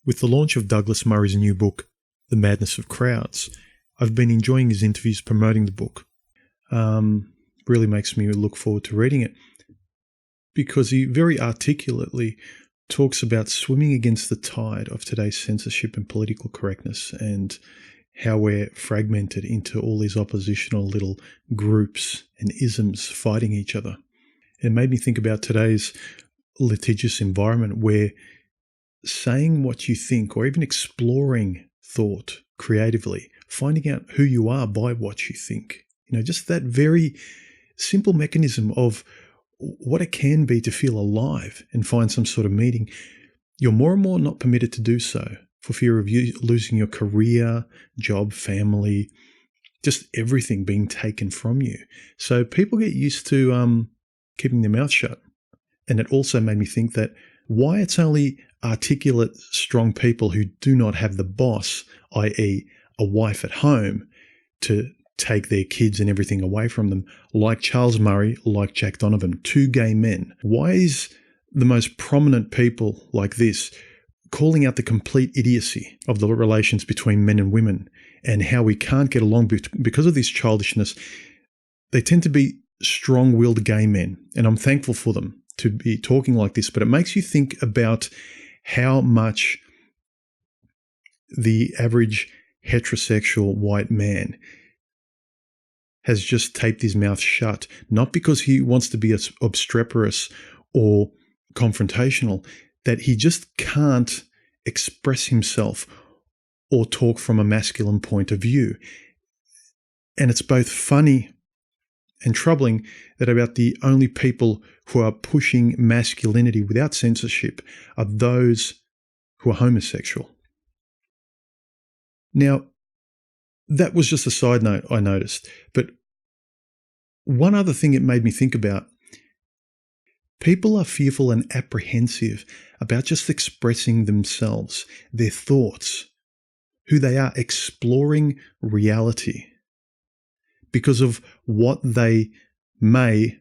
With the launch of Douglas Murray's new book, The Madness of Crowds, I've been enjoying his interviews promoting the book. Really makes me look forward to reading it because he very articulately talks about swimming against the tide of today's censorship and political correctness and how we're fragmented into all these oppositional little groups and isms fighting each other. It made me think about today's litigious environment where saying what you think or even exploring thought creatively, finding out who you are by what you think, just that very simple mechanism of what it can be to feel alive and find some sort of meaning, you're more and more not permitted to do so for fear of you losing your career, job, family, just everything being taken from you. So people get used to keeping their mouth shut. And it also made me think that why it's only articulate, strong people who do not have the boss, i.e. a wife at home, to take their kids and everything away from them, like Charles Murray, like Jack Donovan, two gay men. Why is the most prominent people like this calling out the complete idiocy of the relations between men and women and how we can't get along because of this childishness? They tend to be strong-willed gay men, and I'm thankful for them to be talking like this, but it makes you think about how much the average heterosexual white man has just taped his mouth shut, not because he wants to be obstreperous or confrontational, that he just can't express himself or talk from a masculine point of view. And it's both funny and troubling that about the only people who are pushing masculinity without censorship are those who are homosexual. Now, that was just a side note I noticed. But one other thing it made me think about, people are fearful and apprehensive about just expressing themselves, their thoughts, who they are, exploring reality because of what they may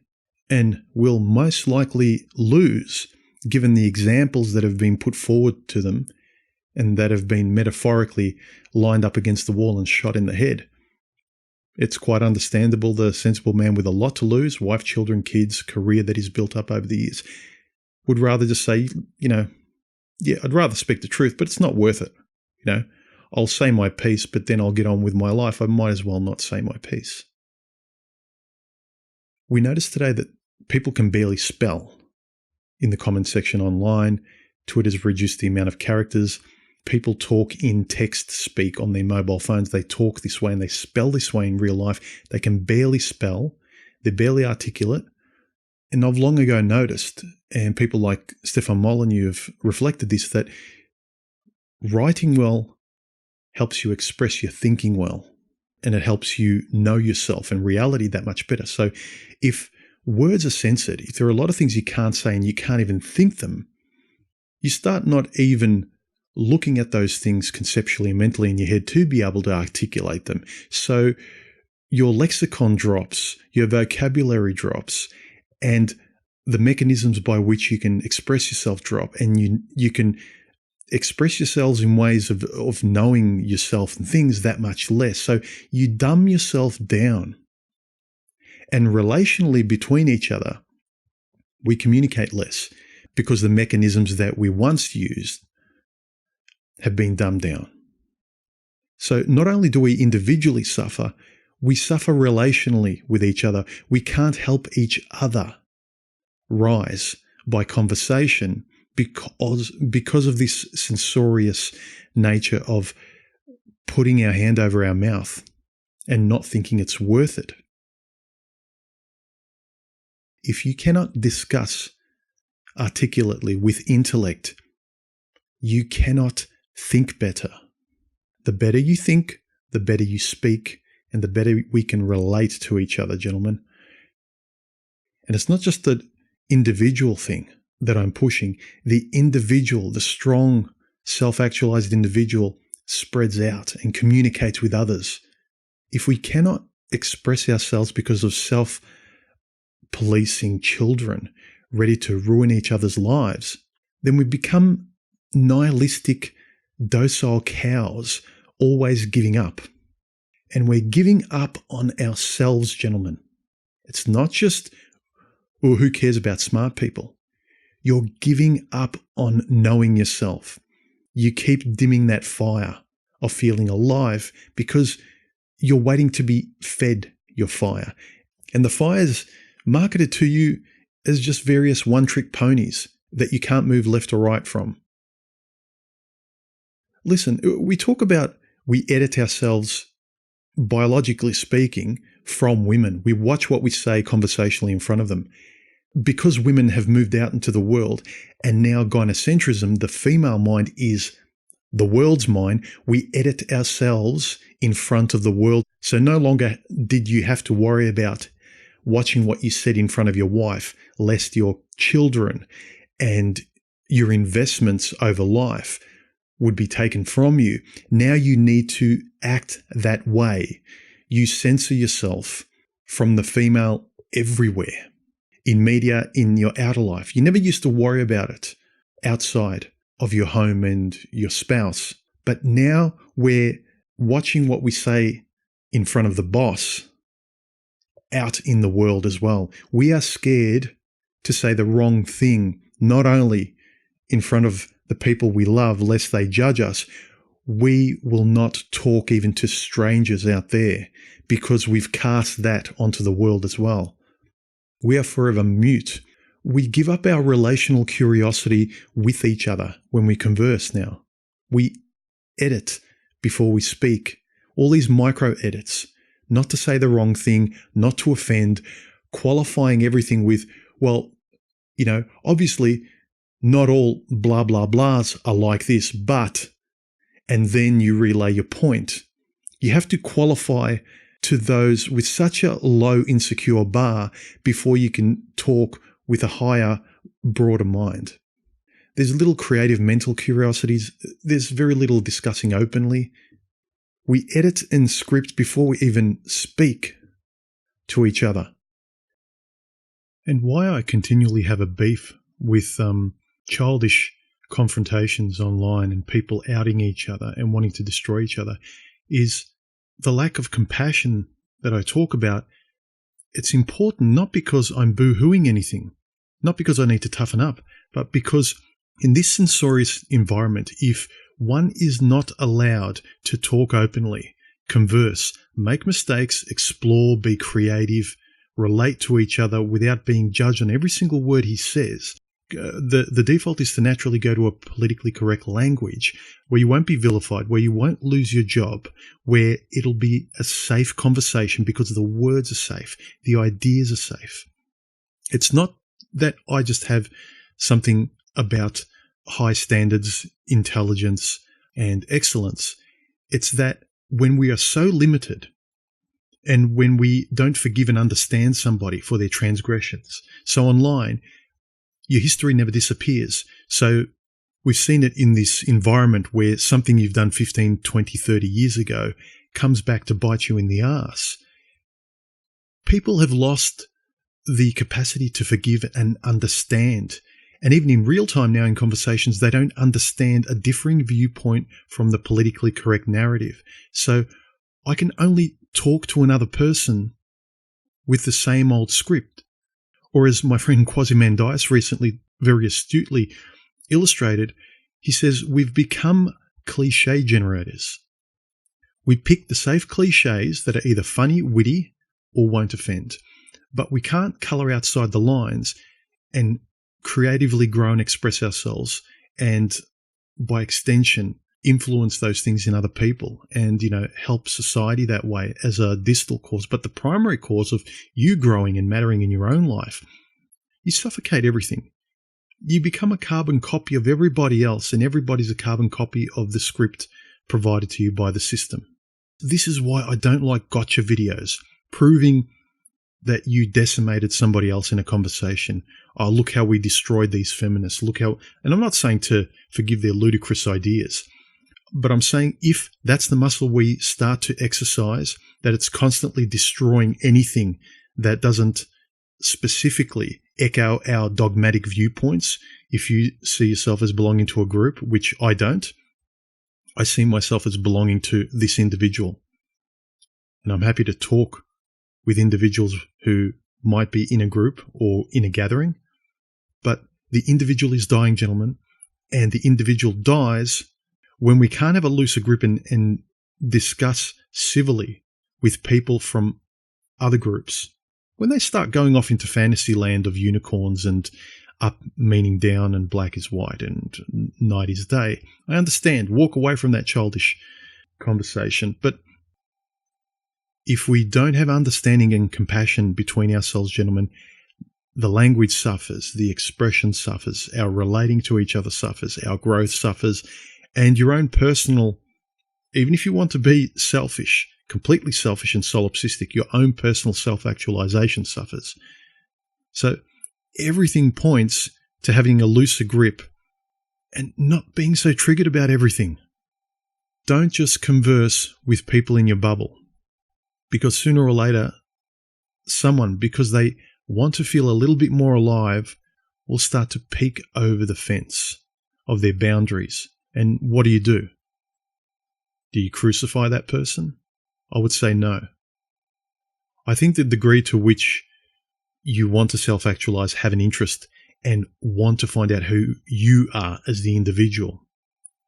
and will most likely lose, given the examples that have been put forward to them and that have been metaphorically lined up against the wall and shot in the head. It's quite understandable the sensible man with a lot to lose, wife, children, kids, career that he's built up over the years, would rather just say, I'd rather speak the truth, but it's not worth it. I'll say my piece, but then I'll get on with my life. I might as well not say my piece. We noticed today that people can barely spell in the comment section online. Twitter's reduced the amount of characters. People talk in text speak on their mobile phones. They talk this way and they spell this way in real life. They can barely spell. They're barely articulate. And I've long ago noticed, and people like Stefan Molyneux have reflected this, that writing well helps you express your thinking well, and it helps you know yourself and reality that much better. So if words are censored, if there are a lot of things you can't say and you can't even think them, you start not even looking at those things conceptually and mentally in your head to be able to articulate them. So your lexicon drops, your vocabulary drops, and the mechanisms by which you can express yourself drop, and you can express yourselves in ways of knowing yourself and things that much less. So you dumb yourself down. And relationally between each other, we communicate less because the mechanisms that we once used have been dumbed down. So not only do we individually suffer, we suffer relationally with each other. We can't help each other rise by conversation because of this censorious nature of putting our hand over our mouth and not thinking it's worth it. If you cannot discuss articulately with intellect, you cannot think better. The better you think, the better you speak, and the better we can relate to each other, gentlemen. And it's not just the individual thing that I'm pushing. The individual, the strong, self-actualized individual spreads out and communicates with others. If we cannot express ourselves because of self-policing children ready to ruin each other's lives, then we become nihilistic docile cows always giving up. And we're giving up on ourselves, gentlemen. It's not just, well, who cares about smart people? You're giving up on knowing yourself. You keep dimming that fire of feeling alive because you're waiting to be fed your fire. And the fire's marketed to you as just various one-trick ponies that you can't move left or right from. Listen, we talk about we edit ourselves, biologically speaking, from women. We watch what we say conversationally in front of them. Because women have moved out into the world and now gynocentrism, the female mind is the world's mind, we edit ourselves in front of the world. So no longer did you have to worry about watching what you said in front of your wife, lest your children and your investments over life would be taken from you. Now you need to act that way. You censor yourself from the female everywhere. In media, in your outer life. You never used to worry about it outside of your home and your spouse. But now we're watching what we say in front of the boss out in the world as well. We are scared to say the wrong thing, not only in front of the people we love, lest they judge us. We will not talk even to strangers out there because we've cast that onto the world as well. We are forever mute. We give up our relational curiosity with each other when we converse now. We edit before we speak. All these micro edits, not to say the wrong thing, not to offend, qualifying everything with, well, obviously not all blah, blah, blahs are like this, but, and then you relay your point. You have to qualify to those with such a low insecure bar before you can talk with a higher, broader mind. There's little creative mental curiosities. There's very little discussing openly. We edit and script before we even speak to each other. And why I continually have a beef with childish confrontations online and people outing each other and wanting to destroy each other is the lack of compassion that I talk about. It's important not because I'm boo-hooing anything, not because I need to toughen up, but because in this censorious environment, if one is not allowed to talk openly, converse, make mistakes, explore, be creative, relate to each other without being judged on every single word he says, the default is to naturally go to a politically correct language where you won't be vilified, where you won't lose your job, where it'll be a safe conversation because the words are safe, the ideas are safe. It's not that I just have something about high standards, intelligence, and excellence. It's that when we are so limited and when we don't forgive and understand somebody for their transgressions, so online, your history never disappears. So we've seen it in this environment where something you've done 15, 20, 30 years ago comes back to bite you in the ass. People have lost the capacity to forgive and understand. And even in real time now in conversations, they don't understand a differing viewpoint from the politically correct narrative. So I can only talk to another person with the same old script. Or as my friend Quasimandias recently very astutely illustrated, he says, we've become cliche generators. We pick the safe cliches that are either funny, witty, or won't offend. But we can't colour outside the lines and creatively grow and express ourselves and, by extension, influence those things in other people and, help society that way as a distal cause. But the primary cause of you growing and mattering in your own life, you suffocate everything. You become a carbon copy of everybody else, and everybody's a carbon copy of the script provided to you by the system. This is why I don't like gotcha videos, proving that you decimated somebody else in a conversation. Oh, look how we destroyed these feminists. Look how, and I'm not saying to forgive their ludicrous ideas, but I'm saying if that's the muscle we start to exercise, that it's constantly destroying anything that doesn't specifically echo our dogmatic viewpoints. If you see yourself as belonging to a group, which I don't, I see myself as belonging to this individual. And I'm happy to talk with individuals who might be in a group or in a gathering. But the individual is dying, gentlemen, and the individual dies when we can't have a looser grip and discuss civilly with people from other groups. When they start going off into fantasy land of unicorns and up meaning down and black is white and night is day, I understand. Walk away from that childish conversation. But if we don't have understanding and compassion between ourselves, gentlemen, the language suffers, the expression suffers, our relating to each other suffers, our growth suffers, and your own personal, even if you want to be selfish, completely selfish and solipsistic, your own personal self-actualization suffers. So everything points to having a looser grip and not being so triggered about everything. Don't just converse with people in your bubble, because sooner or later, someone, because they want to feel a little bit more alive, will start to peek over the fence of their boundaries. And what do? Do you crucify that person? I would say no. I think the degree to which you want to self-actualize, have an interest, and want to find out who you are as the individual,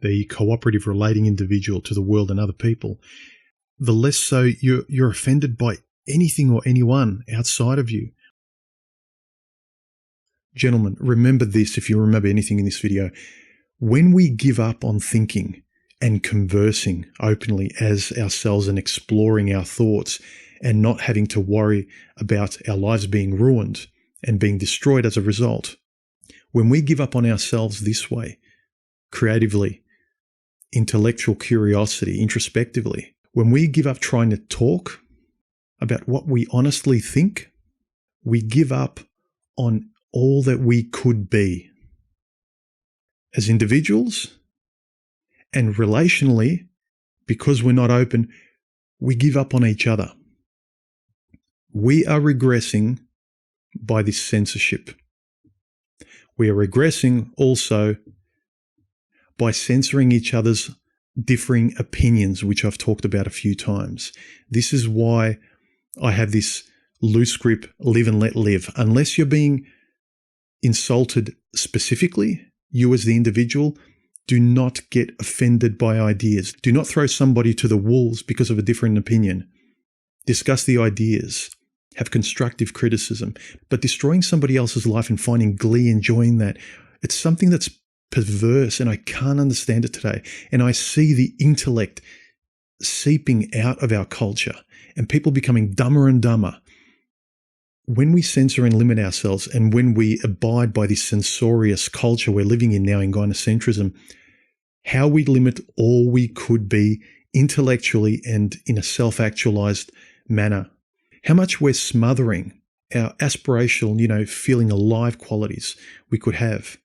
the cooperative relating individual to the world and other people, the less so you're offended by anything or anyone outside of you. Gentlemen, remember this if you remember anything in this video. When we give up on thinking and conversing openly as ourselves and exploring our thoughts and not having to worry about our lives being ruined and being destroyed as a result, when we give up on ourselves this way, creatively, intellectual curiosity, introspectively, when we give up trying to talk about what we honestly think, we give up on all that we could be as individuals, and relationally, because we're not open, we give up on each other. We are regressing by this censorship. We are regressing also by censoring each other's differing opinions, which I've talked about a few times. This is why I have this loose grip, live and let live. Unless you're being insulted specifically, you as the individual, do not get offended by ideas. Do not throw somebody to the wolves because of a different opinion. Discuss the ideas. Have constructive criticism. But destroying somebody else's life and finding glee and joy in that, it's something that's perverse, and I can't understand it today. And I see the intellect seeping out of our culture and people becoming dumber and dumber. When we censor and limit ourselves, and when we abide by this censorious culture we're living in now in gynocentrism, how we limit all we could be intellectually and in a self-actualized manner, how much we're smothering our aspirational, feeling alive qualities we could have.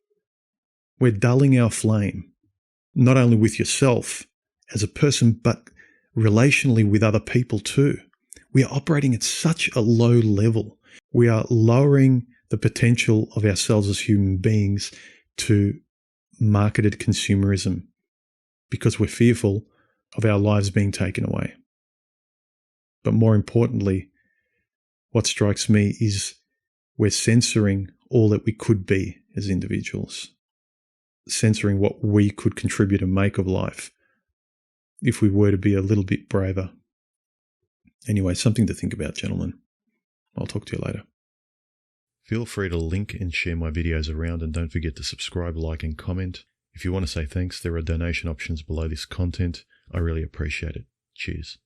We're dulling our flame, not only with yourself as a person, but relationally with other people too. We are operating at such a low level. We are lowering the potential of ourselves as human beings to marketed consumerism because we're fearful of our lives being taken away. But more importantly, what strikes me is we're censoring all that we could be as individuals, censoring what we could contribute and make of life if we were to be a little bit braver. Anyway, something to think about, gentlemen. I'll talk to you later. Feel free to link and share my videos around, and don't forget to subscribe, like, and comment. If you want to say thanks, there are donation options below this content. I really appreciate it. Cheers.